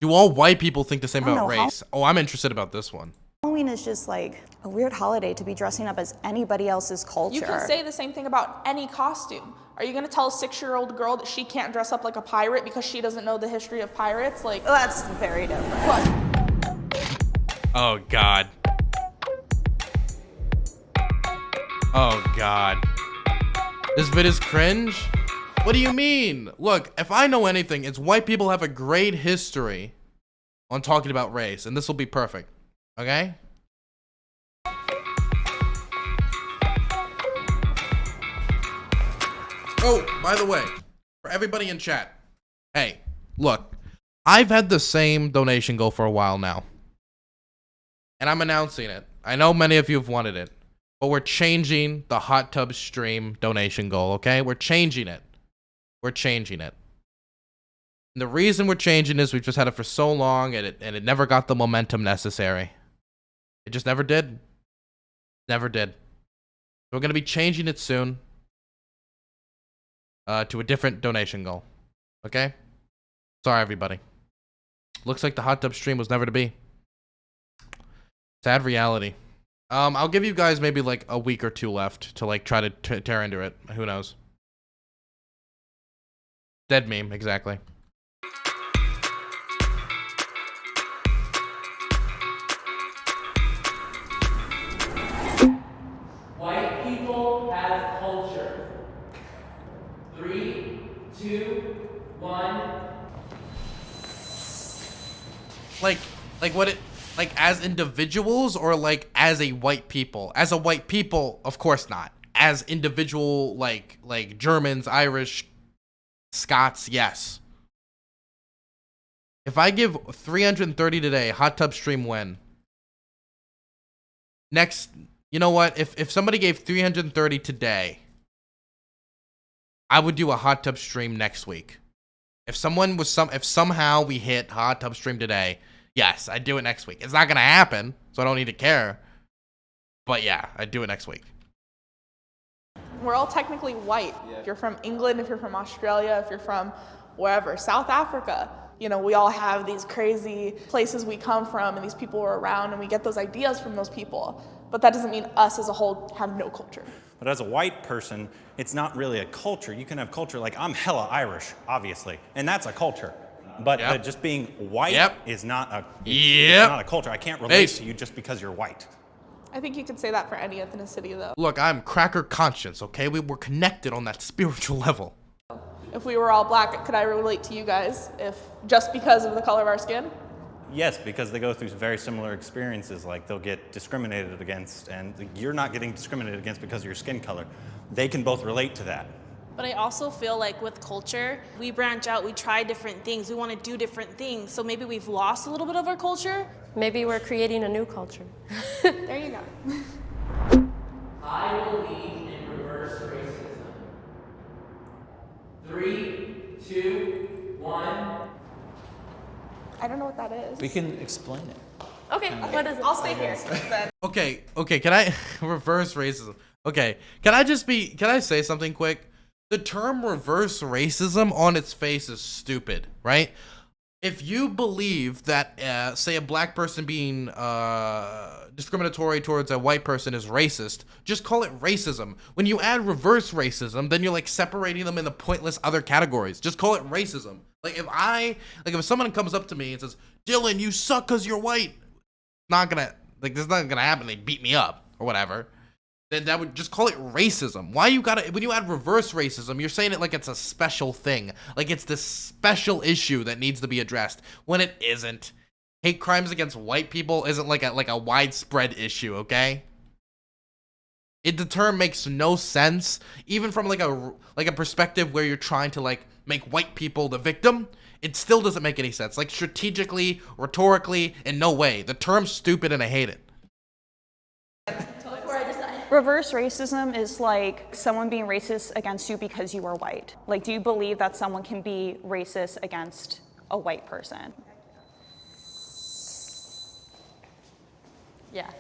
Do all white people think the same I don't about know, race? Oh, I'm interested about this one. Halloween is just like a weird holiday to be dressing up as anybody else's culture. You can say the same thing about any costume. Are you gonna tell a 6-year-old girl that she can't dress up like a pirate because she doesn't know the history of pirates? Like, That's very different. Oh, God. Oh, God. This vid is cringe? What do you mean? Look, if I know anything, it's white people have a great history on talking about race, and this will be perfect. Okay? Oh, by the way, for everybody in chat, hey, look, I've had the same donation goal for a while now, and I'm announcing it. I know many of you have wanted it, but we're changing the hot tub stream donation goal, okay? We're changing it. We're changing it. And the reason we're changing is we've just had it for so long, and it never got the momentum necessary. It just never did. Never did. So we're going to be changing it soon. To a different donation goal. Okay? Sorry, everybody. Looks like the hot tub stream was never to be. Sad reality. I'll give you guys maybe like a week or two left to like try to tear into it. Who knows? Dead meme, exactly. White people have culture. 3, 2, 1. Like what it, like as individuals or like as a white people? As a white people, of course not. As individual, like Germans, Irish, Scots, yes. If I give 330 today, hot tub stream when? Next, you know what? If somebody gave 330 today, I would do a hot tub stream next week. If somehow we hit hot tub stream today, yes, I'd do it next week. It's not gonna happen, so I don't need to care. But yeah, I'd do it next week. we're all technically white. Yeah. If you're from England, if you're from Australia, if you're from wherever, South Africa, you know, we all have these crazy places we come from and these people are around and we get those ideas from those people. But that doesn't mean us as a whole have no culture. But as a white person, it's not really a culture. You can have culture like I'm Irish, obviously, and that's a culture. But just being white is not a it's not a culture. I can't relate to you just because you're white. I think you could say that for any ethnicity, though. Look, I'm cracker conscious, okay? We were connected on that spiritual level. If we were all black, could I relate to you guys if just because of the color of our skin? Yes, because they go through very similar experiences, like they'll get discriminated against, and you're not getting discriminated against because of your skin color. They can both relate to that. But I also feel like with culture, we branch out, we try different things, we want to do different things. So maybe we've lost a little bit of our culture. Maybe we're creating a new culture. There you go. I believe in reverse racism. 3, 2, 1. I don't know what that is. We can explain it. Okay, what is it? I'll stay here then. Okay, can I reverse racism? Okay, can I say something quick? The term reverse racism on its face is stupid, right? If you believe that, say, a black person being discriminatory towards a white person is racist, just call it racism. When you add reverse racism, then you're like separating them into pointless other categories. Just call it racism. Like if someone comes up to me and says, "Dylan, you suck because you're white," this is not gonna happen. They beat me up or whatever. Then that would just call it racism. Why you gotta, when you add reverse racism, you're saying it like it's a special thing. Like it's this special issue that needs to be addressed when it isn't. Hate crimes against white people isn't like a widespread issue, okay? The term makes no sense, even from like a perspective where you're trying to like make white people the victim. It still doesn't make any sense. Like strategically, rhetorically, in no way. The term's stupid and I hate it. Reverse racism is like someone being racist against you because you are white. Like, do you believe that someone can be racist against a white person? Yeah.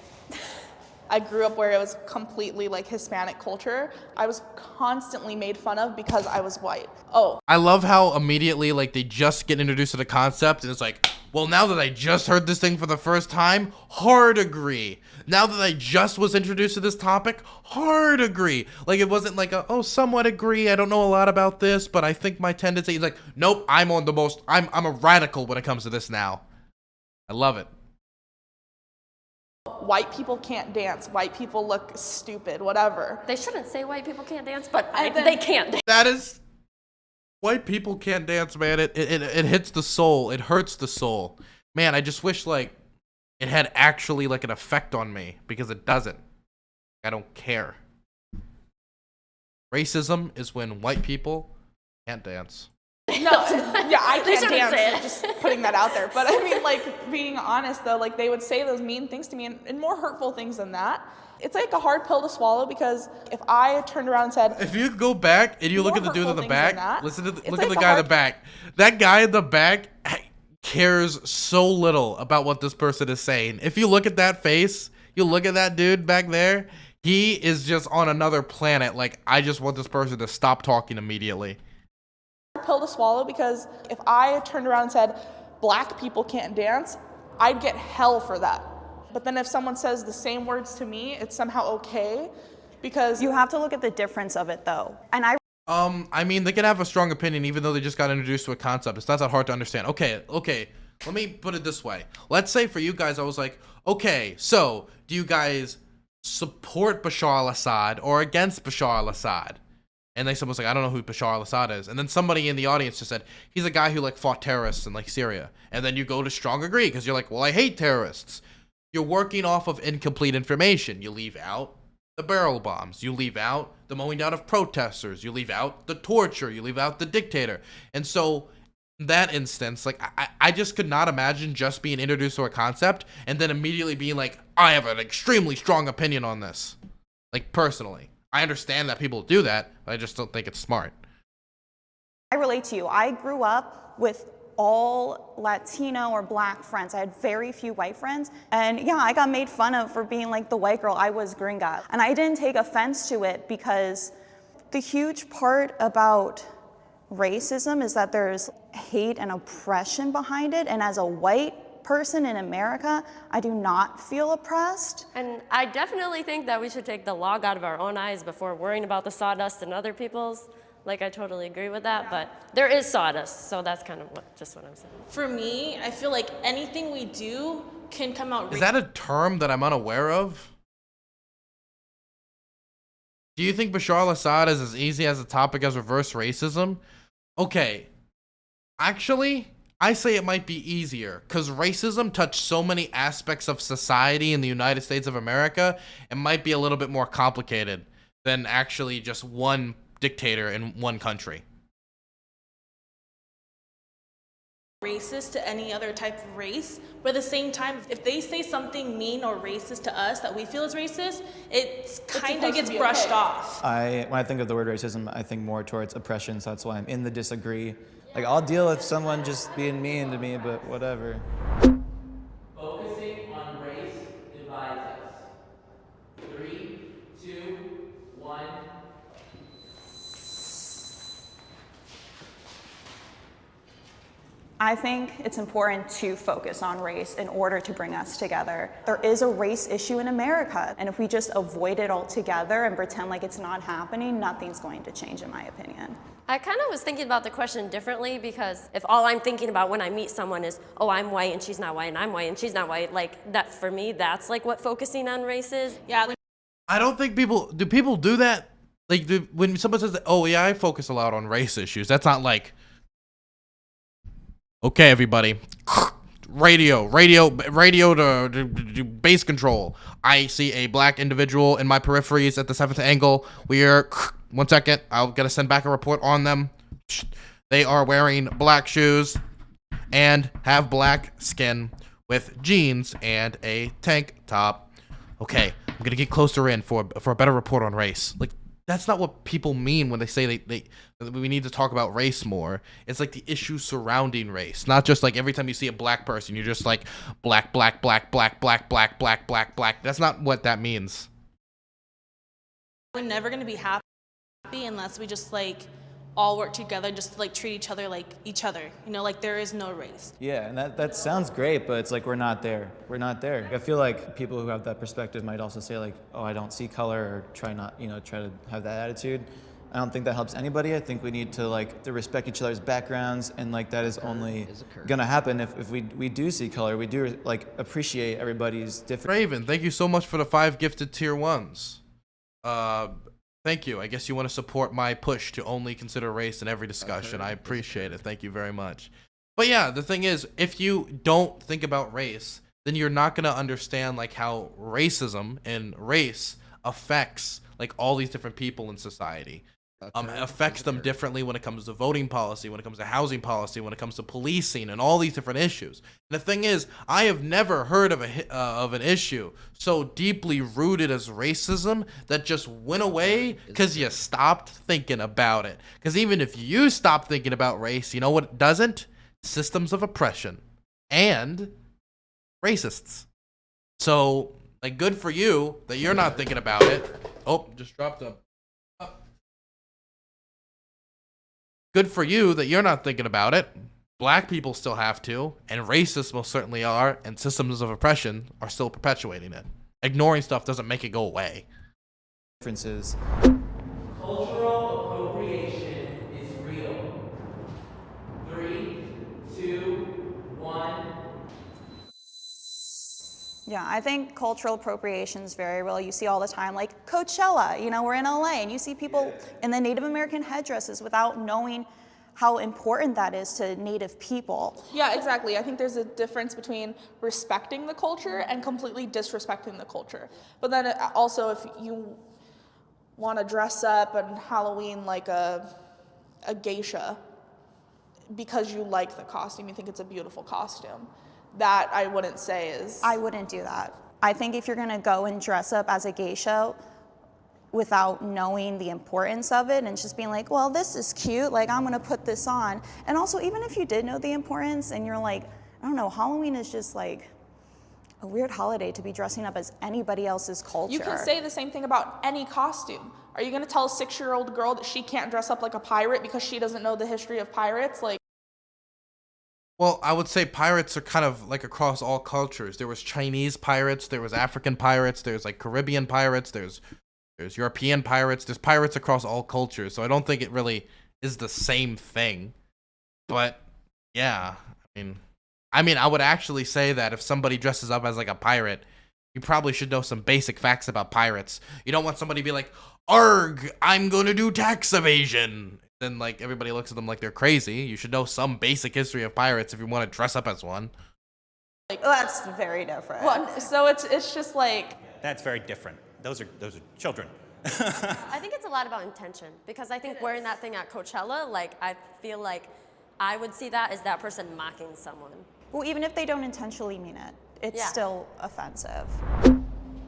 I grew up where it was completely like Hispanic culture. I was constantly made fun of because I was white. Oh. I love how immediately like they just get introduced to the concept and it's like, Well, now that I just heard this thing for the first time, hard agree. Now that I just was introduced to this topic, hard agree. Like, it wasn't like a, oh, somewhat agree, I don't know a lot about this, but I think my tendency is like, nope, I'm a radical when it comes to this now. I love it. White people can't dance. White people look stupid, whatever. They shouldn't say white people can't dance, but they can't dance. That is... White people can't dance, man. It hits the soul. It hurts the soul. Man, I just wish, like, it had actually, like, an effect on me. Because it doesn't. I don't care. Racism is when white people can't dance. No, yeah, I can't dance. Just putting that out there. But I mean, like, being honest, though, like, they would say those mean things to me and more hurtful things than that. It's like a hard pill to swallow because if I turned around and said, if you go back and you look at the dude in the back, look at the guy in the back. That guy in the back cares so little about what this person is saying. If you look at that face, you look at that dude back there, he is just on another planet. Like, I just want this person to stop talking immediately. Pill to swallow because if I turned around and said, black people can't dance, I'd get hell for that. But then if someone says the same words to me, it's somehow okay because You have to look at the difference of it though. And I mean, they can have a strong opinion even though they just got introduced to a concept. It's not that hard to understand. Okay, let me put it this way. Let's say for you guys, I was like, okay, so do you guys support Bashar al-Assad or against Bashar al-Assad? And then someone's like, I don't know who Bashar al-Assad is. And then somebody in the audience just said, he's a guy who like fought terrorists in like Syria. And then you go to strong agree because you're like, well, I hate terrorists. You're working off of incomplete information. You leave out the barrel bombs. You leave out the mowing down of protesters. You leave out the torture. You leave out the dictator. And so in that instance, like I just could not imagine just being introduced to a concept and then immediately being like, I have an extremely strong opinion on this. Like personally. I understand that people do that, but I just don't think it's smart. I relate to you. I grew up with all Latino or black friends. I had very few white friends. And yeah, I got made fun of for being like the white girl. I was gringa. And I didn't take offense to it because the huge part about racism is that there's hate and oppression behind it. And as a white person in America, I do not feel oppressed. And I definitely think that we should take the log out of our own eyes before worrying about the sawdust in other people's. Like, I totally agree with that, but there is sawdust, so that's kind of what I'm saying. For me, I feel like anything we do can come out. Is that a term that I'm unaware of? Do you think Bashar al-Assad is as easy as a topic as reverse racism? Okay. Actually, I say it might be easier because racism touched so many aspects of society in the United States of America. It might be a little bit more complicated than actually just one dictator in one country. Racist to any other type of race, but at the same time, if they say something mean or racist to us that we feel is racist, it kind of gets brushed off. When I think of the word racism, I think more towards oppression, so that's why I'm in the disagree. Like, I'll deal with someone just being mean to me, but whatever. Focusing on race divides us. 3, 2, 1. I think it's important to focus on race in order to bring us together. There is a race issue in America, and if we just avoid it altogether and pretend like it's not happening, nothing's going to change, in my opinion. I kind of was thinking about the question differently because if all I'm thinking about when I meet someone is, oh, I'm white and she's not white and I'm white and she's not white, like that for me, that's like what focusing on race is. Yeah. Like, I don't think people do that? Like, when someone says that, oh yeah, I focus a lot on race issues, that's not like, okay, everybody, radio to base control. I see a black individual in my peripheries at the 7th angle. We're, 1 second, I'll gotta send back a report on them. They are wearing black shoes and have black skin with jeans and a tank top. Okay, I'm gonna get closer in for a better report on race. Like, that's not what people mean when they say we need to talk about race more. It's like the issues surrounding race, not just like every time you see a black person, you're just like black. That's not what that means. we're never going to be happy unless we just like all work together just to like treat each other like each other. You know, like there is no race. Yeah, and that sounds great, but it's like we're not there. We're not there. I feel like people who have that perspective might also say like, oh, I don't see color, or try to have that attitude. I don't think that helps anybody. I think we need to respect each other's backgrounds, and like that is only gonna happen if we do see color. We do like appreciate everybody's different. Raven, thank you so much for the 5 gifted tier 1s. Thank you. I guess you want to support my push to only consider race in every discussion. I appreciate it. Thank you very much. But yeah, the thing is, if you don't think about race, then you're not going to understand like how racism and race affects like all these different people in society. Affects them differently when it comes to voting policy, when it comes to housing policy, when it comes to policing, and all these different issues. And the thing is, I have never heard of an issue so deeply rooted as racism that just went away because you stopped thinking about it. Because even if you stop thinking about race, you know what it doesn't? Systems of oppression and racists. So, like, good for you that you're not thinking about it. Oh, just dropped a... Good for you that you're not thinking about it. Black people still have to, and racists most certainly are, and systems of oppression are still perpetuating it. Ignoring stuff doesn't make it go away. Differences. Cultural appropriation is real. 3, 2, 1. Yeah, I think cultural appropriation is very real. You see all the time, like Coachella, you know, we're in LA, and you see people in the Native American headdresses without knowing how important that is to Native people. Yeah, exactly. I think there's a difference between respecting the culture and completely disrespecting the culture. But then also, if you want to dress up on Halloween like a geisha because you like the costume, you think it's a beautiful costume, that I wouldn't say is... I wouldn't do that. I think if you're gonna go and dress up as a geisha without knowing the importance of it and just being like, well, this is cute, like I'm gonna put this on. And also, even if you did know the importance and you're like, I don't know, Halloween is just like a weird holiday to be dressing up as anybody else's culture. You can say the same thing about any costume. Are you gonna tell a 6-year-old girl that she can't dress up like a pirate because she doesn't know the history of pirates? Like, well, I would say pirates are kind of like across all cultures. There was Chinese pirates, there was African pirates, there's like Caribbean pirates, there's European pirates, there's pirates across all cultures. So I don't think it really is the same thing. But yeah, I mean, I would actually say that if somebody dresses up as like a pirate, you probably should know some basic facts about pirates. You don't want somebody to be like, "Arg, I'm going to do tax evasion." Then like everybody looks at them like they're crazy. You should know some basic history of pirates if you want to dress up as one. Well, that's very different. well, so it's just like... That's very different. Those are children. I think it's a lot about intention, because I think wearing that thing at Coachella, like I feel like I would see that as that person mocking someone. Well, even if they don't intentionally mean it, it's still offensive.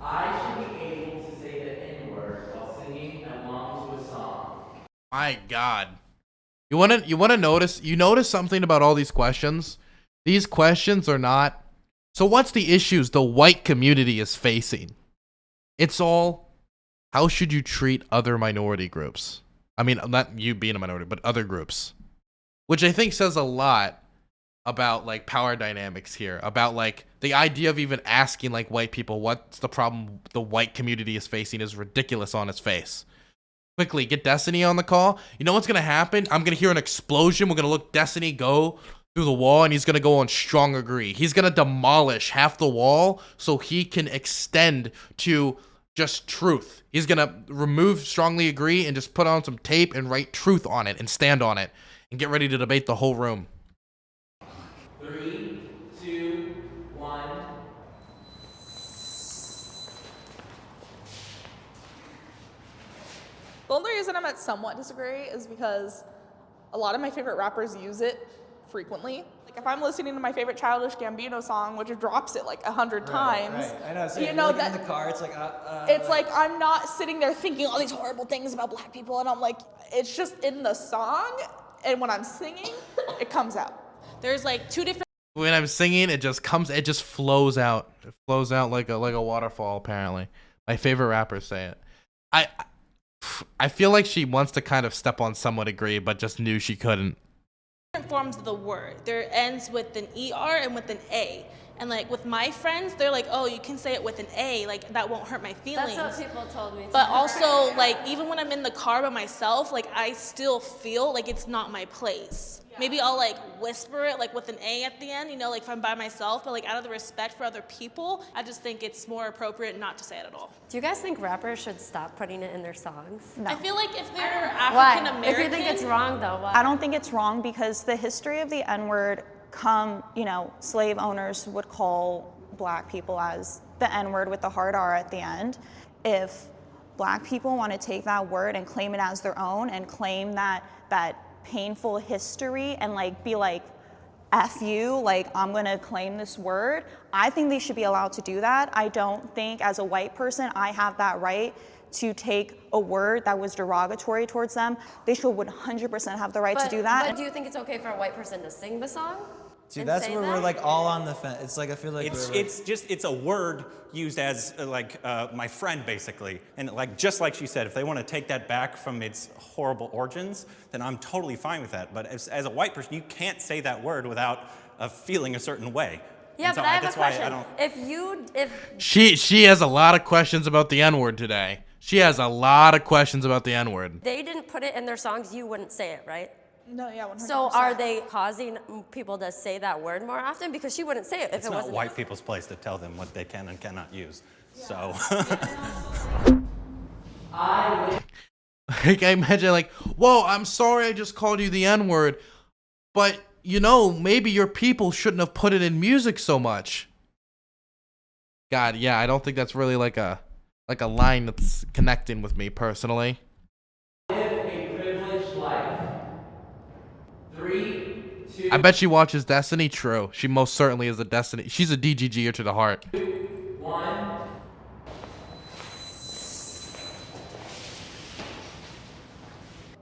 I should be able to say the N-word while singing along to a song. My God. You wanna notice something about all these questions? These questions are not... So what's the issues the white community is facing? It's all, how should you treat other minority groups? I mean, not you being a minority, but other groups. Which I think says a lot about like power dynamics here, about like the idea of even asking like white people what's the problem the white community is facing is ridiculous on its face. Quickly, get Destiny on the call. You know what's going to happen? I'm going to hear an explosion. We're going to look Destiny go through the wall, and he's going to go on strong agree. He's going to demolish half the wall so he can extend to just truth. He's going to remove strongly agree and just put on some tape and write truth on it and stand on it and get ready to debate the whole room. 3, 2, 1. The only reason I'm at somewhat disagree is because a lot of my favorite rappers use it frequently. Like if I'm listening to my favorite Childish Gambino song, which drops it like 100 times, Right. I know. So you know like that in the car, it's like it's like I'm not sitting there thinking all these horrible things about black people, and I'm like, it's just in the song, and when I'm singing, it comes out. There's like 2 different... When I'm singing, it just flows out. It flows out like a waterfall, apparently. My favorite rappers say it. I feel like she wants to kind of step on somewhat degree, but just knew she couldn't. Different forms of the word. There ends with an ER and with an A. And like with my friends, they're like, oh, you can say it with an A, like that won't hurt my feelings. That's what people told me. But also, like, even when I'm in the car by myself, like, I still feel like it's not my place. Maybe I'll, like, whisper it, like, with an A at the end, you know, like, if I'm by myself. But, like, out of the respect for other people, I just think it's more appropriate not to say it at all. Do you guys think rappers should stop putting it in their songs? No. I feel like if they're Why? African American. If you think it's wrong, though, why? I don't think it's wrong because the history of the N-word slave owners would call black people as the N-word with the hard R at the end. If black people want to take that word and claim it as their own and claim that painful history and like be like, F you, like I'm gonna claim this word, I think they should be allowed to do that. I don't think as a white person I have that right to take a word that was derogatory towards them. They should 100% have the right to do that. But do you think it's okay for a white person to sing the song? See, that's where we're like all on the fence. It's like I feel like it's a word used as my friend basically, and like just like she said, if they want to take that back from its horrible origins, then I'm totally fine with that. But as a white person, you can't say that word without feeling a certain way. Yeah, and so but I have that's a why question. If She has a lot of questions about the N-word today. She has a lot of questions about the N-word. they didn't put it in their songs, you wouldn't say it, right? No, yeah, 100%. So are they causing people to say that word more often? Because she wouldn't say it if it's it not wasn't. white people's place to tell them what they can and cannot use. So. Like, I imagine like, whoa, I'm sorry I just called you the N-word, but maybe your people shouldn't have put it in music so much. God, yeah, I don't think that's really like a line that's connecting with me personally. Live a privileged life. 3, 2, I bet she watches Destiny. True. She most certainly is a Destiny. She's a DGGer to the heart. 1.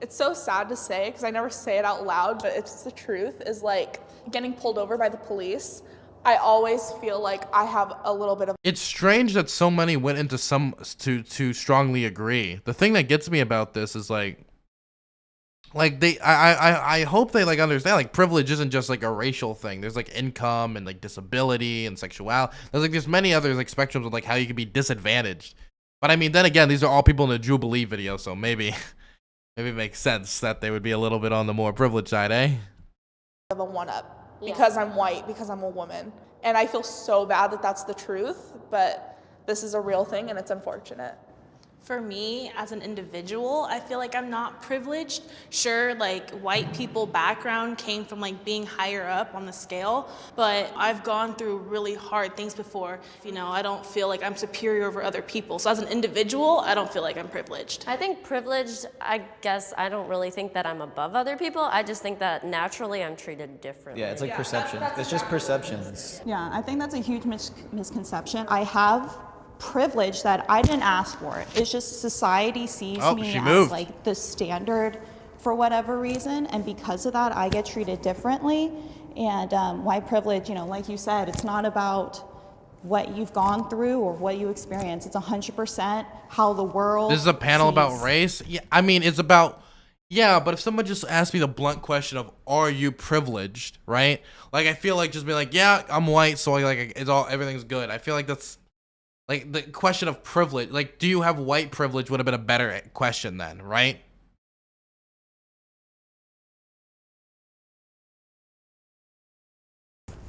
It's so sad to say because I never say it out loud, but it's the truth, is like getting pulled over by the police. I always feel like I have a little bit of. It's strange that so many went into to strongly agree. The thing that gets me about this is I hope they like understand like privilege isn't just like a racial thing. There's like income and like disability and sexuality. There's many other like spectrums of like how you can be disadvantaged. But I mean, then again, these are all people in the Jubilee video, so maybe it makes sense that they would be a little bit on the more privileged side, eh? Of a one-up because I'm white, because I'm a woman. And I feel so bad that that's the truth, but this is a real thing and it's unfortunate. For me, as an individual, I feel like I'm not privileged. Sure, like white people background came from like being higher up on the scale, but I've gone through really hard things before. I don't feel like I'm superior over other people. So as an individual, I don't feel like I'm privileged. I think privileged, I guess I don't really think that I'm above other people. I just think that naturally I'm treated differently. yeah, it's like perception. It's just perceptions. Yeah, I think that's a huge misconception. I have privilege that I didn't ask for. It's just society sees me as like the standard for whatever reason, and because of that I get treated differently. And white privilege, like you said, it's not about what you've gone through or what you experience. It's 100% how the world. This is a panel about race. Yeah, I mean it's about. Yeah, but if someone just asked me the blunt question of are you privileged, right? Like I feel like just being like, yeah, I'm white, so everything's good. I feel like that's. Like, the question of privilege, like, do you have white privilege would have been a better question then, right?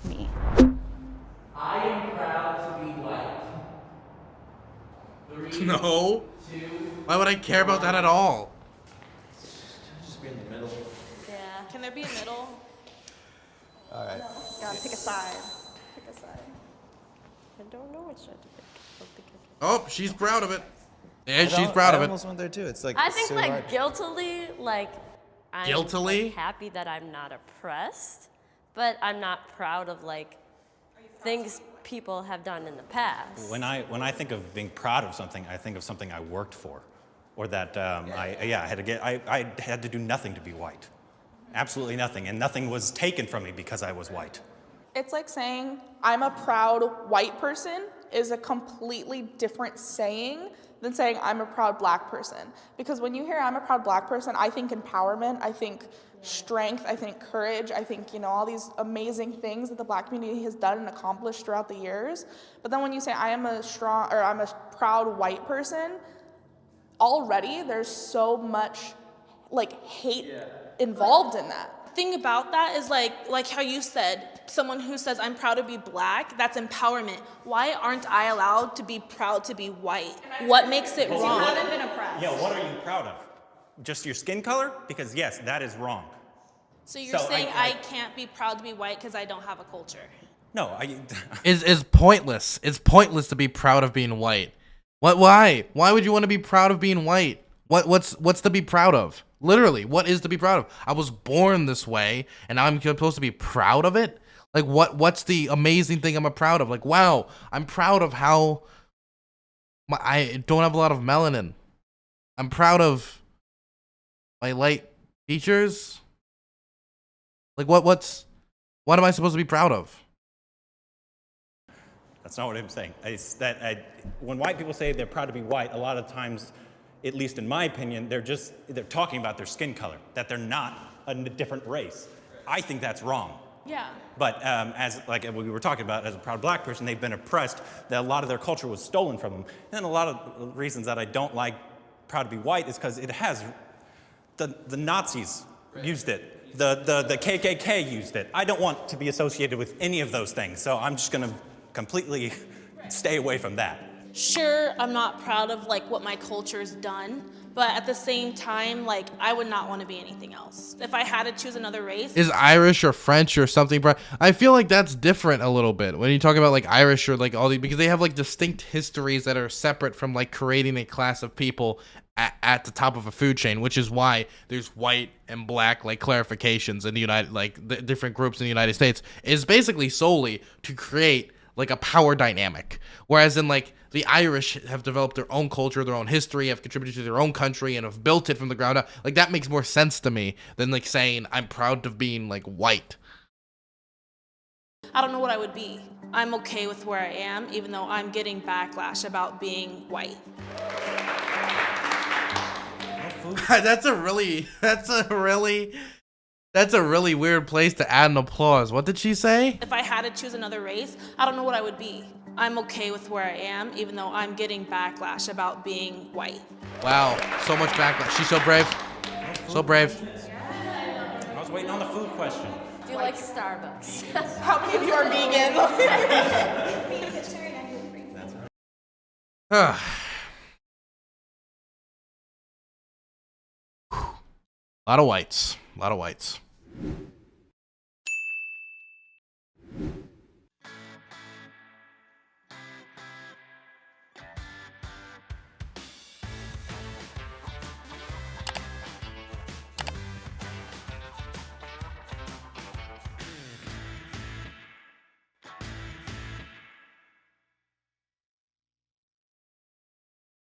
Me. I am proud to be white. 3, No. 2. Why would I care about that at all? Just be in the middle. Yeah. Can there be a middle? All right. Gotta pick a side. Pick a side. I don't know which side to pick. Oh, she's proud of it. Yeah, she's proud of I it. almost went there too. It's like I think so like hard. guiltily, like I'm Guiltily? like, happy that I'm not oppressed, but I'm not proud of like things people have done in the past. When I think of being proud of something, I think of something I worked for, or that I had to do nothing to be white, absolutely nothing, and nothing was taken from me because I was white. It's like saying I'm a proud white person is a completely different saying than saying I'm a proud Black person. Because when you hear I'm a proud Black person, I think empowerment, I think strength, I think courage, I think, you know, all these amazing things that the Black community has done and accomplished throughout the years. But then when you say I'm a proud white person, already there's so much like hate involved in that. Thing about that is like how you said, someone who says I'm proud to be Black, that's empowerment. Why aren't I allowed to be proud to be white? What makes it wrong? You haven't been oppressed. Yeah, what are you proud of? Just your skin color? Because yes, that is wrong. So you're saying I can't be proud to be white because I don't have a culture? No, is pointless. It's pointless to be proud of being white. What? Why? Why would you want to be proud of being white? What's to be proud of? Literally, what is to be proud of? I was born this way, and now I'm supposed to be proud of it? Like, what's the amazing thing I'm proud of? Like, wow, I'm proud of how I don't have a lot of melanin. I'm proud of my light features. Like, what am I supposed to be proud of? That's not what I'm saying. It's that when white people say they're proud to be white, a lot of times, at least in my opinion, they're talking about their skin color, that they're not a different race. I think that's wrong. Yeah. But as like we were talking about, as a proud Black person, they've been oppressed, that a lot of their culture was stolen from them. And a lot of reasons that I don't like proud to be white is because it has, the Nazis used it, the KKK used it. I don't want to be associated with any of those things, so I'm just gonna completely stay away from that. Sure, I'm not proud of like what my culture's done, but at the same time, like I would not want to be anything else. If I had to choose another race, is Irish or French or something. I feel like that's different a little bit when you talk about like Irish or like all these, because they have like distinct histories that are separate from like creating a class of people at the top of a food chain, which is why there's white and Black like clarifications in the the different groups in the United States is basically solely to create like a power dynamic. Whereas in like the Irish have developed their own culture, their own history, have contributed to their own country, and have built it from the ground up. Like that makes more sense to me than like saying I'm proud of being like white. I don't know what I would be. I'm okay with where I am, even though I'm getting backlash about being white. That's a really weird place to add an applause. What did she say? If I had to choose another race, I don't know what I would be. I'm okay with where I am, even though I'm getting backlash about being white. Wow, so much backlash. She's so brave. So brave. I was waiting on the food question. Do you like Starbucks? How many of you are vegan? A lot of whites. A lot of whites.